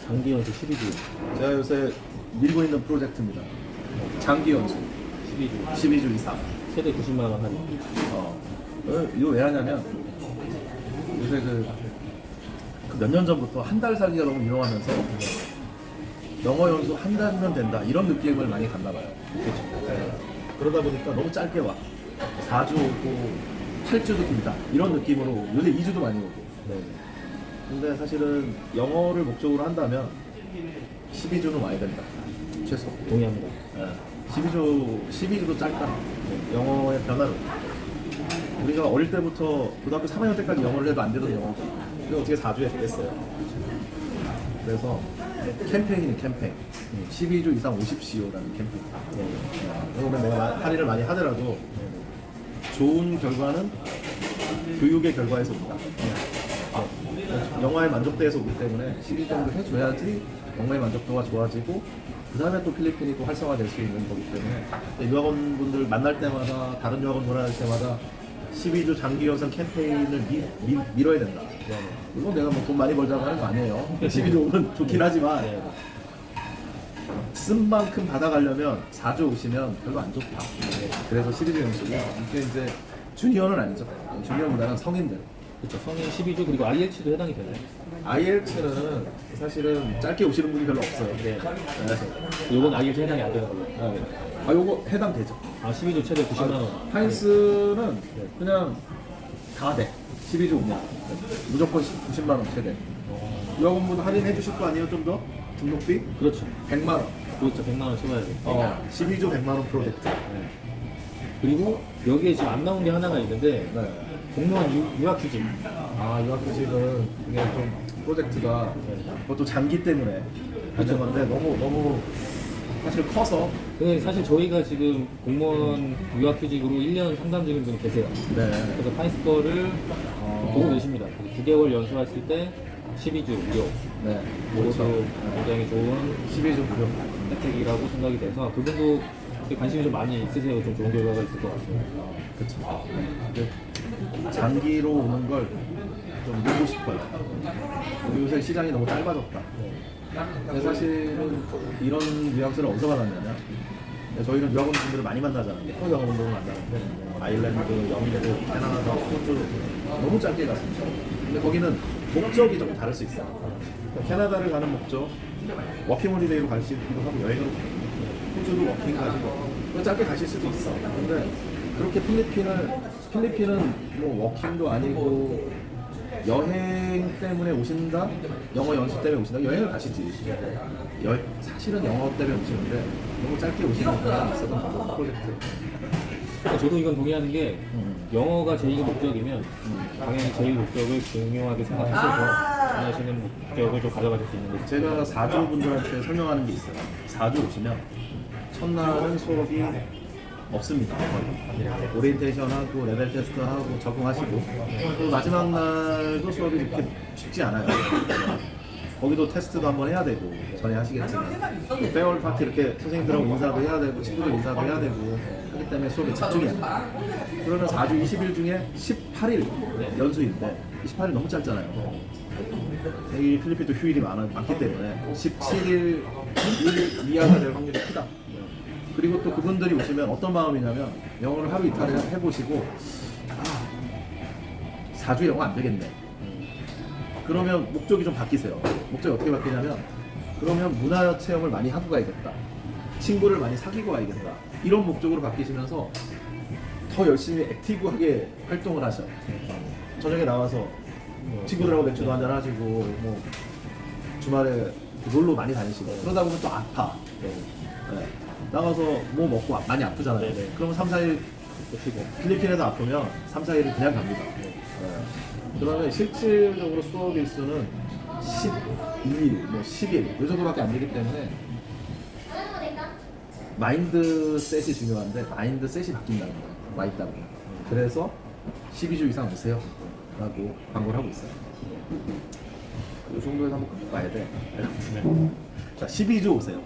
장기 연수 12주. 제가 요새 밀고 있는 프로젝트입니다. 장기 연수 12주. 12주 이상. 최대 90만 원 할인. 이거 왜 하냐면 요새 그 몇 년 전부터 한 달 살기가 너무 유명하면서 영어 연수 한 달이면 된다 이런 느낌을 많이 갖나 봐요. 네. 그러다 보니까 너무 짧게 와. 4주 오고 8주도 길다 이런 느낌으로 요새 2주도 많이 오고. 네. 근데 사실은 영어를 목적으로 한다면 12주는 와야 된다. 최소. 동의합니다. 12주도 짧다. 영어의 변화를. 우리가 어릴 때부터 고등학교 3학년 때까지 영어를 해도 안 되던 영어고 그래서 어떻게 4주에 했겠어요. 그래서 캠페인이 캠페인. 12주 이상 오십시오라는 캠페인. 그러면 내가 할인을 많이 하더라도 좋은 결과는 교육의 결과에서 온다. 영어의 만족도에서 오기 때문에 12주 정도 해줘야지 영어의 만족도가 좋아지고 그 다음에 또 필리핀이 또 활성화될 수 있는 거기 때문에 유학원분들 만날 때마다 다른 유학원 문화할 때마다 12주 장기 연상 캠페인을 밀어야 된다. 물론 내가 뭐 돈 많이 벌자고 하는 거 아니에요. 12주 오면 좋긴 하지만 쓴 만큼 받아가려면 4주 오시면 별로 안 좋다. 그래서 12주 연수고 이게 이제 주니어는 아니죠. 주니어보다는 성인들. 그렇죠. 성인 12주 그리고 IELTS도 해당이 되나요? IELTS는 사실은 짧게 오시는 분이 별로 없어요. 네. 요건 IELTS 해당이 안 되는 걸로. 요거 해당되죠. 12주 최대 90만 원. 하인스는 그냥 다 돼. 12주 오면 무조건 90만 원 최대. 유학원분 할인해 주실 거 아니에요? 좀 더? 등록비? 그렇죠. 100만 원. 그렇죠. 100만 원 치워야 돼. 12주 100만 원 프로젝트. 그리고 여기에 지금 안 나온 게 하나가 있는데 공무원 유학 휴직. 유학휴직은 그게 좀 프로젝트가 그것도 장기 때문에 하는 건데 너무 사실 커서 근데 사실 저희가 지금 공무원 유학 휴직으로 1년 상담 중인 분이 계세요. 그래서 파이스 거를 보고 계십니다. 9개월 연수하실 때 12주 무료. 그것도 굉장히 좋은 12주 무료. 혜택이라고 생각이 돼서 그분도 관심이 좀 많이 있으세요. 좀 좋은 결과가 있을 것 같습니다. 그렇죠. 장기로 오는 걸 좀 밀고 싶어요. 요새 시장이 너무 짧아졌다. 근데 사실은 이런 뉘앙스를 어디서 받았냐면 저희는 유학원 분들을 많이 만나잖아요. 프로 유학원 분들을 만나는데 아일랜드, 영국, 캐나다, 호주 너무 짧게 갔습니다. 근데 거기는 목적이 좀 다를 수 있어요. 캐나다를 가는 목적, 워킹홀리데이로 갈 수도 하고 여행으로 가고 호주도 워킹 가시고 짧게 가실 수도 있어. 근데 그렇게 필리핀은 뭐 워킹도 아니고 여행 때문에 오신다? 영어 연수 때문에 오신다? 여행을 가시지. 사실은 영어 때문에 오시는데 너무 짧게 오시는 분이 있어서 프로젝트. 저도 이건 동의하는 게 영어가 제1 목적이면 당연히 제1 목적을 중요하게 생각하셔서 하시는 목적을 좀 가져가실 수 있는 거죠. 제가 4주 분들한테 설명하는 게 있어요. 4주 오시면 첫날은 수업이 없습니다. 오리엔테이션 하고 레벨 테스트 하고 적응하시고 또 마지막 날도 수업이 그렇게 쉽지 않아요. 거기도 테스트도 한번 해야 되고 전에 하시겠지만 또 페어월 파티 이렇게 선생님들하고 인사도 해야 되고 친구들 인사도 해야 되고 하기 때문에 수업에 집중이 안 돼요. 그러면 4주 20일 중에 18일 연수인데 18일 너무 짧잖아요. 이 필리핀도 휴일이 많기 때문에 17일 이하가 될 확률이 크다. 그리고 또 그분들이 오시면 어떤 마음이냐면 영어를 하루 이틀 해보시고 4주 영어 안 되겠네. 그러면 목적이 좀 바뀌세요. 목적이 어떻게 바뀌냐면 그러면 문화 체험을 많이 하고 가야겠다. 친구를 많이 사귀고 가야겠다. 이런 목적으로 바뀌시면서 더 열심히 액티브하게 활동을 하셔. 저녁에 나와서 친구들하고 맥주도 한잔 하시고 뭐 주말에 놀러 많이 다니시고 그러다 보면 또 아파. 나가서 뭐 먹고 많이 아프잖아요. 그러면 3, 4일 쉬고 필리핀에서 아프면 3, 4일을 그냥 갑니다. 그러면 실질적으로 수업 일수는 12일, 뭐 10일 이 정도밖에 안 되기 때문에 마인드셋이 중요한데 마인드셋이 바뀐다는 거예요. 와 있다는 거예요. 그래서 12주 이상 오세요 라고 광고를 하고 있어요. 이 정도에서 한번 끌고 가야 돼. 자, 12주 오세요.